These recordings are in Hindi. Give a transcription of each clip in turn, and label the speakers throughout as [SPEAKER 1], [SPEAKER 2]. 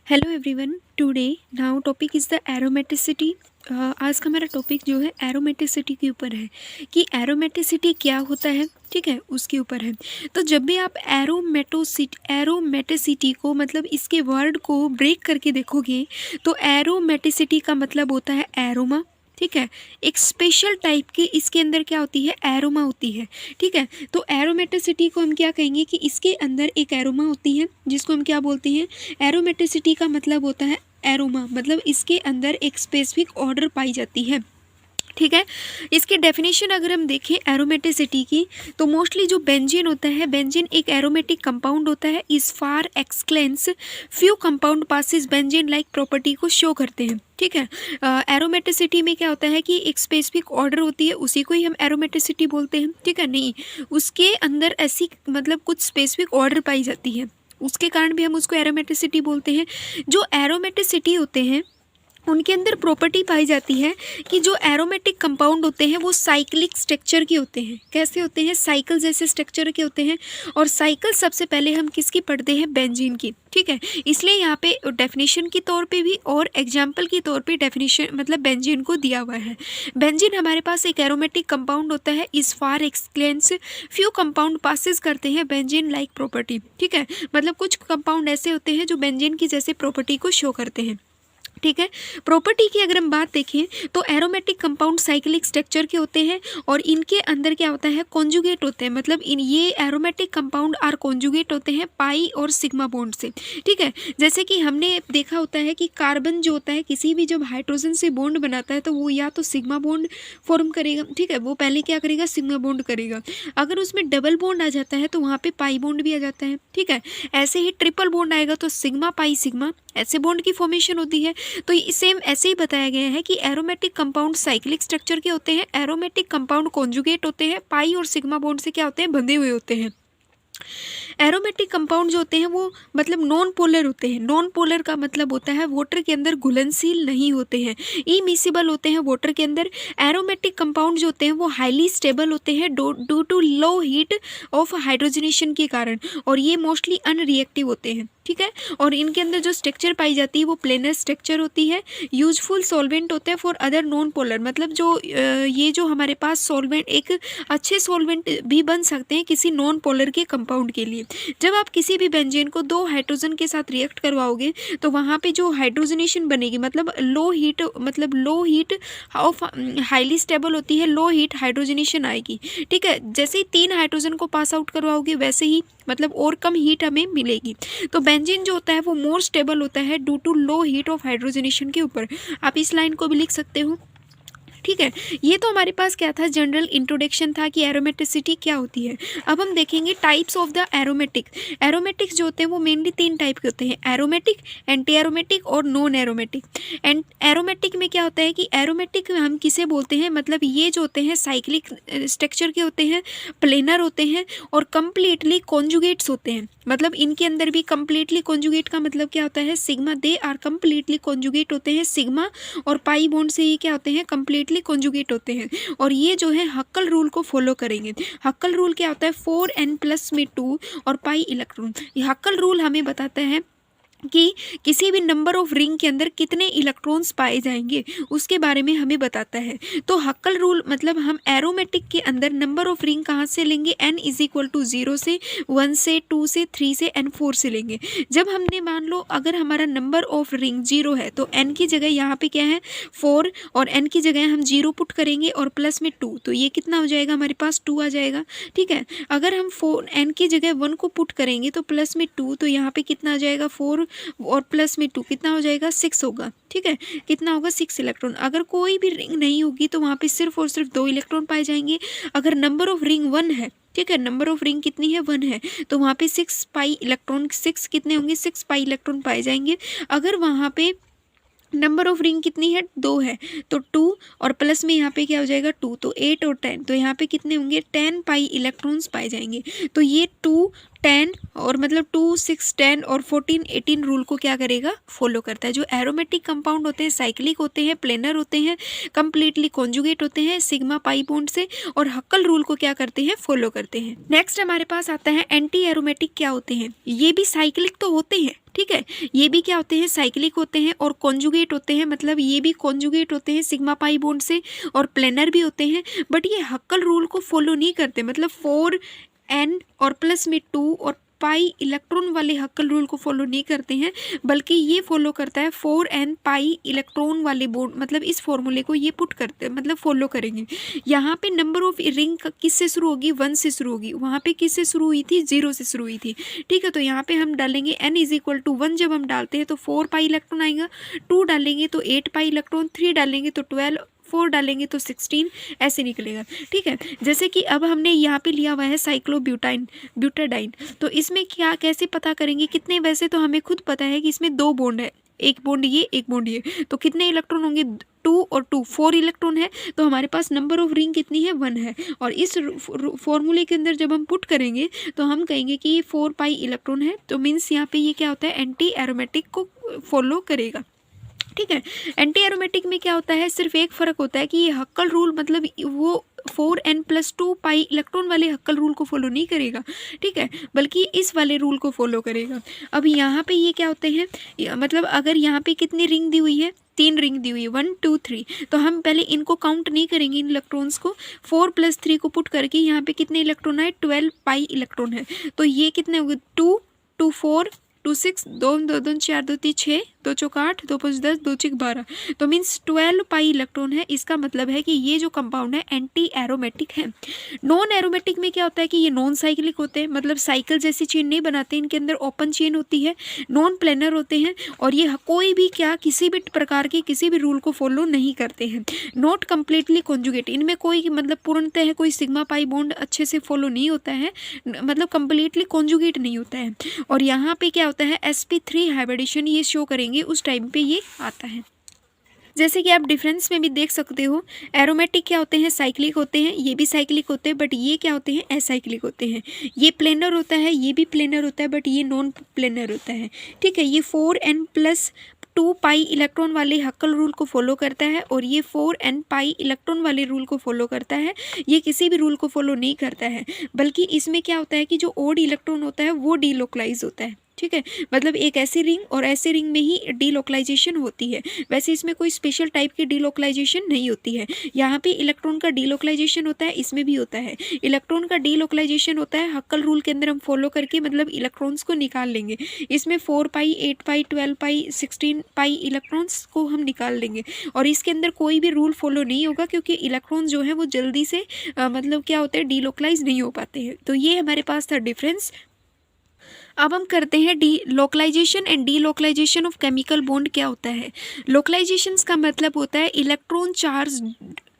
[SPEAKER 1] Hello everyone, today now topic is the aromaticity. आज का हमारा टॉपिक जो है एरोमेटिसिटी के ऊपर है कि एरोमेटिसिटी क्या होता है। ठीक है, उसके ऊपर है। तो जब भी आप एरोमेटिसिटी को मतलब इसके वर्ड को ब्रेक करके देखोगे तो एरोमेटिसिटी का मतलब होता है एरोमा। ठीक है, एक स्पेशल टाइप की इसके अंदर क्या होती है, एरोमा होती है। ठीक है, तो एरोमेटिसिटी को हम क्या कहेंगे कि इसके अंदर एक एरोमा होती है जिसको हम क्या बोलते हैं, एरोमेटिसिटी का मतलब होता है एरोमा, मतलब इसके अंदर एक स्पेसिफिक ऑर्डर पाई जाती है। ठीक है, इसकी डेफिनेशन अगर हम देखें एरोमेटिसिटी की तो मोस्टली जो बेंजीन होता है, बेंजीन एक एरोमेटिक कंपाउंड होता है। इस far excellence few compound possess benzene like property को शो करते हैं। ठीक है, एरोमेटिसिटी में क्या होता है कि एक स्पेसिफिक ऑर्डर होती है, उसी को ही हम एरोमेटिसिटी बोलते हैं। ठीक है, नहीं उसके अंदर ऐसी मतलब कुछ स्पेसिफिक ऑर्डर पाई जाती है, उसके कारण भी हम उसको एरोमेटिसिटी बोलते हैं। जो एरोमेटिसिटी होते हैं उनके अंदर प्रॉपर्टी पाई जाती है कि जो एरोमेटिक कंपाउंड होते हैं वो साइक्लिक स्ट्रक्चर के होते हैं। कैसे होते हैं, साइकिल जैसे स्ट्रक्चर के होते हैं। और साइकिल सबसे पहले हम किसकी पढ़ते हैं, बेंजीन की। ठीक है, इसलिए यहाँ पे डेफिनेशन के तौर पे भी और एग्जाम्पल के तौर पे डेफिनेशन मतलब बेंजीन को दिया हुआ है। बेंजीन हमारे पास एक एरोमेटिक कंपाउंड होता है। इस far excellence few compound passes करते हैं बेंजीन लाइक प्रॉपर्टी। ठीक है, मतलब कुछ कंपाउंड ऐसे होते हैं जो बेंजीन की जैसे प्रॉपर्टी को शो करते हैं। ठीक है, प्रॉपर्टी की अगर हम बात देखें तो एरोमेटिक कंपाउंड साइक्लिक स्ट्रक्चर के होते हैं और इनके अंदर क्या होता है, कॉन्जुगेट होते हैं। मतलब ये एरोमेटिक कंपाउंड आर कॉन्जुगेट होते हैं पाई और सिग्मा बॉन्ड से। ठीक है, जैसे कि हमने देखा होता है कि कार्बन जो होता है किसी भी जब हाइड्रोजन से बॉन्ड बनाता है तो वो या तो सिग्मा बॉन्ड फॉर्म करेगा। ठीक है, वो पहले क्या करेगा, सिग्मा बॉन्ड करेगा। अगर उसमें डबल बॉन्ड आ जाता है तो वहाँ पे पाई बॉन्ड भी आ जाता है। ठीक है, ऐसे ही ट्रिपल बॉन्ड आएगा तो सिग्मा पाई सिग्मा ऐसे बॉन्ड की फॉर्मेशन होती है। तो सेम ऐसे ही बताया गया है कि एरोमेटिक कंपाउंड साइक्लिक स्ट्रक्चर के होते हैं, एरोमेटिक कंपाउंड कॉन्जुगेट होते हैं, पाई और सिग्मा बॉन्ड से क्या होते हैं, बंधे हुए होते हैं। एरोमेटिक कंपाउंड जो होते हैं वो मतलब नॉन पोलर होते हैं। नॉन पोलर का मतलब होता है वाटर के अंदर घुलनशील नहीं होते हैं, इमिसिबल होते हैं वाटर के अंदर। एरोमेटिक कंपाउंड जो होते हैं वो हाईली स्टेबल होते हैं due to low heat of hydrogenation के कारण, और ये मोस्टली अनरिएक्टिव होते हैं। ठीक है, और इनके अंदर जो स्ट्रक्चर पाई जाती है वो प्लेनर स्ट्रक्चर होती है। यूजफुल सॉल्वेंट होते हैं फॉर अदर नॉन पोलर, मतलब जो ये जो हमारे पास सॉल्वेंट एक अच्छे सॉल्वेंट भी बन सकते हैं किसी नॉन पोलर के कंपाउंड के लिए। जब आप किसी भी बेंजीन को दो हाइड्रोजन के साथ रिएक्ट करवाओगे तो वहाँ पे जो हाइड्रोजनेशन बनेगी मतलब लो हीट ऑफ हाईली स्टेबल होती है, लो हीट हाइड्रोजनेशन आएगी। ठीक है, जैसे ही 3 हाइड्रोजन को पास आउट करवाओगे वैसे ही मतलब और कम हीट हमें मिलेगी। तो बेंजीन जो होता है वो मोर स्टेबल होता है due to low heat of hydrogenation के ऊपर। आप इस लाइन को भी लिख सकते हो। ठीक है, ये तो हमारे पास क्या था, जनरल इंट्रोडक्शन था कि एरोमेटिसिटी क्या होती है। अब हम देखेंगे types of the aromatic. Aromatics जो होते हैं वो मेनली 3 टाइप के होते हैं, एरोमेटिक, एंटी एरोमेटिक और नॉन एरोमेटिक। एंड एरोमेटिक में क्या होता है कि एरोमेटिक हम किसे बोलते हैं, मतलब ये जो होते हैं साइक्लिक स्ट्रक्चर के होते हैं, प्लेनर होते हैं और कम्प्लीटली कॉन्जुगेट्स होते हैं। मतलब इनके अंदर भी कम्प्लीटली कॉन्जुगेट का मतलब क्या होता है, sigma, they are completely conjugate होते हैं सिग्मा और पाई बॉन्ड से ये क्या होते हैं, कम्प्लीटली कॉन्जुगेट होते हैं। और ये जो है हक्कल रूल को फॉलो करेंगे। हक्कल रूल क्या होता है, 4n प्लस में 2 और पाई इलेक्ट्रॉन। ये हक्कल रूल हमें बताता है कि किसी भी नंबर ऑफ रिंग के अंदर कितने इलेक्ट्रॉन्स पाए जाएंगे उसके बारे में हमें बताता है। तो हक्कल रूल मतलब हम एरोमेटिक के अंदर नंबर ऑफ रिंग कहाँ से लेंगे, n इज इक्वल टू 0 से 1 से 2 से 3 से n 4 से लेंगे। जब हमने मान लो अगर हमारा नंबर ऑफ रिंग 0 है तो n की जगह यहाँ पे क्या है 4 और n की जगह हम 0 पुट करेंगे और प्लस में 2, तो ये कितना हो जाएगा, हमारे पास 2 आ जाएगा। ठीक है, अगर हम 4 n की जगह 1 को पुट करेंगे तो प्लस में 2, तो यहाँ पे कितना आ जाएगा 4 और प्लस में 2 कितना हो जाएगा 6 होगा। ठीक है, कितना होगा 6 इलेक्ट्रॉन। अगर कोई भी रिंग नहीं होगी तो वहाँ पे सिर्फ और सिर्फ 2 इलेक्ट्रॉन पाए जाएंगे। अगर नंबर ऑफ रिंग 1 है, ठीक है, नंबर ऑफ रिंग कितनी है 1 है, तो वहाँ पे 6 पाई इलेक्ट्रॉन, 6 कितने होंगे 6 पाई इलेक्ट्रॉन पाए जाएंगे। अगर वहाँ पे नंबर ऑफ रिंग कितनी है 2 है तो 2 और प्लस में यहाँ पे क्या हो जाएगा 2, तो 8 और 10, तो यहाँ पे कितने होंगे 10 पाई इलेक्ट्रॉन्स पाए जाएंगे। तो ये 2 10 और मतलब 2, 6, 10 और 14, 18 रूल को क्या करेगा, फॉलो करता है। जो एरोमेटिक कंपाउंड होते हैं, साइक्लिक होते हैं, प्लेनर होते हैं, कंप्लीटली कॉन्जुगेट होते हैं सिग्मा पाई बॉन्ड से, और हक्कल रूल को क्या करते हैं, फॉलो करते हैं। नेक्स्ट हमारे पास आता है एंटी एरोमेटिक क्या होते हैं। ये भी साइक्लिक तो होते हैं, ठीक है, ये भी क्या होते हैं, साइक्लिक होते हैं और कॉन्जुगेट होते हैं, मतलब ये भी कॉन्जुगेट होते हैं सिग्मा पाई बॉन्ड से, और प्लेनर भी होते हैं, बट ये हक्कल रूल को फॉलो नहीं करते। मतलब 4n और प्लस में 2 और पाई इलेक्ट्रॉन वाले हक्कल रूल को फॉलो नहीं करते हैं, बल्कि ये फॉलो करता है 4n पाई इलेक्ट्रॉन वाले बॉन्ड, मतलब इस फॉर्मूले को ये पुट करते, मतलब फॉलो करेंगे। यहाँ पे नंबर ऑफ रिंग किससे शुरू होगी, 1 से शुरू होगी, वहाँ पे किससे शुरू हुई थी, 0 से शुरू हुई थी, ठीक है। तो यहाँ पे हम डालेंगे n इज इक्वल टू 1, जब हम डालते हैं तो 4 पाई इलेक्ट्रॉन आएगा, 2 डालेंगे तो 8 पाई इलेक्ट्रॉन, 3 डालेंगे तो 12, 4 डालेंगे तो 16, ऐसे निकलेगा, ठीक है। जैसे कि अब हमने यहाँ पे लिया हुआ है ब्यूटाडाइन, तो इसमें क्या कैसे पता करेंगे कितने, वैसे तो हमें खुद पता है कि इसमें 2 बॉन्ड है, एक बॉन्ड ये, एक बॉन्ड ये, तो कितने इलेक्ट्रॉन होंगे, 2 और 2, 4 इलेक्ट्रॉन है, तो हमारे पास नंबर ऑफ रिंग कितनी है, 1 है। और इस फॉर्मूले के अंदर जब हम पुट करेंगे तो हम कहेंगे कि ये 4 पाई इलेक्ट्रॉन है, तो मीन्स यहाँ पे ये क्या होता है, एंटी एरोमेटिक को फॉलो करेगा, ठीक है। एंटी एरोमेटिक में क्या होता है, सिर्फ एक फ़र्क होता है कि ये हक्कल रूल, मतलब वो 4n + 2 पाई इलेक्ट्रॉन वाले हक्कल रूल को फॉलो नहीं करेगा, ठीक है, बल्कि इस वाले रूल को फॉलो करेगा। अब यहाँ पे ये क्या होते हैं, मतलब अगर यहाँ पे कितनी रिंग दी हुई है, 3 रिंग दी हुई है, 1 2 3, तो हम पहले इनको काउंट नहीं करेंगे, इन इलेक्ट्रॉन्स को। 4 + 3 को पुट करके यहाँ पे कितने इलेक्ट्रॉन है, 12 पाई इलेक्ट्रॉन है, तो ये कितने हो गए, 2 2 4 2 6 2 2 2 4 2 3 6 2 4 8 2 5 10 2 6 12, तो मीन्स 12 पाई इलेक्ट्रॉन है। इसका मतलब है कि ये जो कंपाउंड है एंटी एरोमेटिक है। नॉन एरोमेटिक में क्या होता है कि ये नॉन साइक्लिक होते हैं, मतलब साइकिल जैसी चेन नहीं बनाते, इनके अंदर ओपन चेन होती है, नॉन प्लेनर होते हैं, और ये कोई भी क्या किसी भी प्रकार के किसी भी रूल को फॉलो नहीं करते हैं। नॉट कम्प्लीटली कॉन्जुगेट, इनमें कोई मतलब पूर्णतः कोई सिग्मा पाई बॉन्ड अच्छे से फॉलो नहीं होता है, मतलब कम्प्लीटली कॉन्जुगेट नहीं होता है। और यहाँ पे क्या होता है, sp3 हाइब्रिडेशन ये शो करेंगे, उस टाइम पे ये आता है। जैसे कि आप डिफरेंस में भी देख सकते हो, एरोमेटिक क्या होते हैं, साइक्लिक होते हैं, ये भी साइक्लिक होते हैं, बट ये क्या होते हैं, असाइक्लिक होते हैं। ये प्लेनर होता है, ये भी प्लेनर होता है, बट ये नॉन प्लेनर होता है, ठीक है। ये 4n + 2 पाई इलेक्ट्रॉन वाले हक्कल रूल को फॉलो करता है, और ये 4n पाई इलेक्ट्रॉन वाले रूल को फॉलो करता है। ये किसी भी रूल को फॉलो नहीं करता है, बल्कि इसमें क्या होता है कि जो ओड इलेक्ट्रॉन होता है वो डीलोकलाइज होता है, ठीक है। मतलब एक ऐसी रिंग और ऐसी रिंग में ही डीलोकलाइजेशन होती है, वैसे इसमें कोई स्पेशल टाइप की डीलोकलाइजेशन नहीं होती है। यहाँ पे इलेक्ट्रॉन का डीलोकलाइजेशन होता है, इसमें भी होता है। इलेक्ट्रॉन का डीलोकलाइजेशन होता है हक्कल रूल के अंदर, हम फॉलो करके मतलब इलेक्ट्रॉन्स को निकाल लेंगे। इसमें 4 पाई 8 पाई 12 पाई 16 पाई इलेक्ट्रॉन्स को हम निकाल लेंगे, और इसके अंदर कोई भी रूल फॉलो नहीं होगा, क्योंकि इलेक्ट्रॉन जो है वो जल्दी से मतलब क्या होते हैं, डीलोकलाइज नहीं हो पाते हैं। तो ये हमारे पास था डिफरेंस। अब हम करते हैं delocalisation and delocalisation of chemical bond क्या होता है। लोकलाइजेशंस का मतलब होता है इलेक्ट्रॉन चार्ज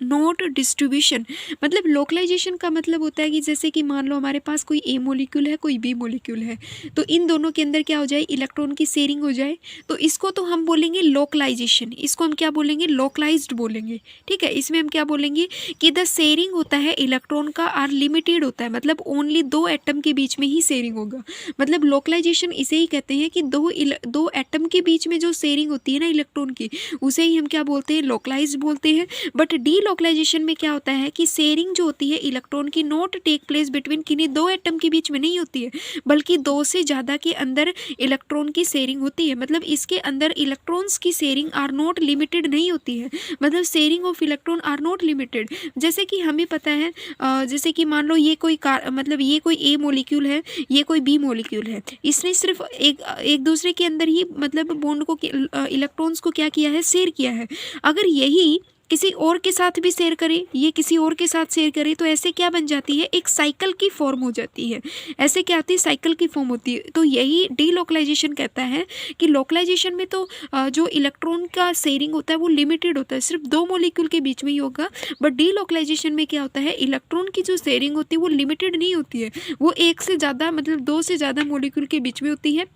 [SPEAKER 1] नोट डिस्ट्रीब्यूशन। मतलब लोकलाइजेशन का मतलब होता है कि जैसे कि मान लो हमारे पास कोई ए मोलिक्यूल है, कोई बी मोलिक्यूल है, तो इन दोनों के अंदर क्या हो जाए, इलेक्ट्रॉन की शेयरिंग हो जाए, तो इसको तो हम बोलेंगे लोकलाइजेशन। इसको हम क्या बोलेंगे, लोकलाइज्ड बोलेंगे, ठीक है। इसमें हम क्या बोलेंगे कि द शेयरिंग होता है इलेक्ट्रॉन का आर लिमिटेड होता है, मतलब ओनली 2 एटम के बीच में ही शेयरिंग होगा। मतलब लोकलाइजेशन इसे ही कहते हैं कि दो एटम के बीच में जो शेयरिंग होती है ना इलेक्ट्रॉन की, उसे ही हम क्या बोलते हैं, लोकलाइज्ड बोलते हैं। बट डी लोकलाइजेशन में क्या होता है कि शेयरिंग जो होती है इलेक्ट्रॉन की नॉट टेक प्लेस बिटवीन किन्हीं 2 एटम के बीच में नहीं होती है, बल्कि 2 से ज़्यादा के अंदर इलेक्ट्रॉन की शेयरिंग होती है। मतलब इसके अंदर इलेक्ट्रॉन्स की शेयरिंग आर नॉट लिमिटेड नहीं होती है, मतलब sharing of electron are not limited. जैसे कि हमें पता है, जैसे कि मान लो ये कोई मतलब ये कोई ए मोलिक्यूल है, ये कोई बी मोलिक्यूल है, इसने सिर्फ एक दूसरे के अंदर ही मतलब बॉन्ड को इलेक्ट्रॉन्स को क्या किया है, शेयर किया है। अगर यही किसी और के साथ भी शेयर करे, ये किसी और के साथ शेयर करे, तो ऐसे क्या बन जाती है, एक साइकिल की फॉर्म हो जाती है। ऐसे क्या होती है, साइकिल की फॉर्म होती है। तो यही डी लोकलाइजेशन कहता है कि लोकलाइजेशन में तो जो इलेक्ट्रॉन का शेयरिंग होता है वो लिमिटेड होता है, सिर्फ 2 मॉलिक्यूल के बीच में ही होगा। बट डी लोकलाइजेशन में क्या होता है, इलेक्ट्रॉन की जो शेयरिंग होती है वो लिमिटेड नहीं होती है, वो एक से ज़्यादा मतलब 2 से ज़्यादा मॉलिक्यूल के बीच में होती है।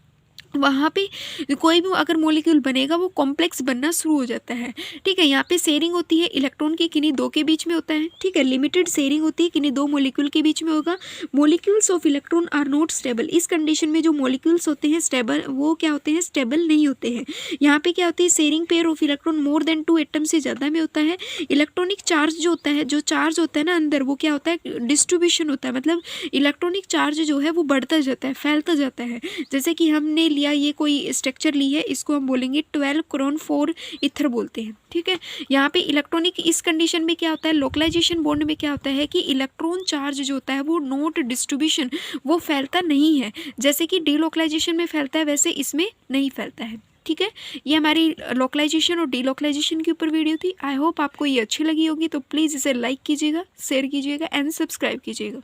[SPEAKER 1] वहाँ पे कोई भी अगर मॉलिक्यूल बनेगा वो कॉम्प्लेक्स बनना शुरू हो जाता है। ठीक है, यहाँ पे शेयरिंग होती है इलेक्ट्रॉन की किन्हीं दो के बीच में होता है। ठीक है, लिमिटेड शेयरिंग होती है किन्हीं दो मॉलिक्यूल के बीच में होगा। Molecules of electron are not stable. इस कंडीशन में जो मॉलिक्यूल्स होते हैं स्टेबल, वो क्या होते हैं, स्टेबल नहीं होते हैं। यहाँ पे क्या होती है, sharing pair of electron more than 2 atom से ज़्यादा में होता है। इलेक्ट्रॉनिक चार्ज जो होता है, जो चार्ज होता है ना अंदर, वो क्या होता है, डिस्ट्रीब्यूशन होता है। मतलब इलेक्ट्रॉनिक चार्ज जो है वो बढ़ता जाता है, फैलता जाता है। जैसे कि हमने लिया, ये कोई स्ट्रक्चर ली है, इसको हम बोलेंगे 12 क्रोन 4 ईथर बोलते हैं। ठीक है, यहाँ पे इलेक्ट्रॉनिक इस कंडीशन में क्या होता है, लोकलाइजेशन बॉन्ड में क्या होता है कि इलेक्ट्रॉन चार्ज जो होता है वो नोट डिस्ट्रीब्यूशन, वो फैलता नहीं है। जैसे कि डीलोकलाइजेशन में फैलता है वैसे इसमें नहीं फैलता है। ठीक है, ये हमारी लोकलाइजेशन और डीलोकलाइजेशन के ऊपर वीडियो थी। आई होप आपको ये अच्छी लगी होगी, तो प्लीज़ इसे लाइक कीजिएगा, शेयर कीजिएगा एंड सब्सक्राइब कीजिएगा।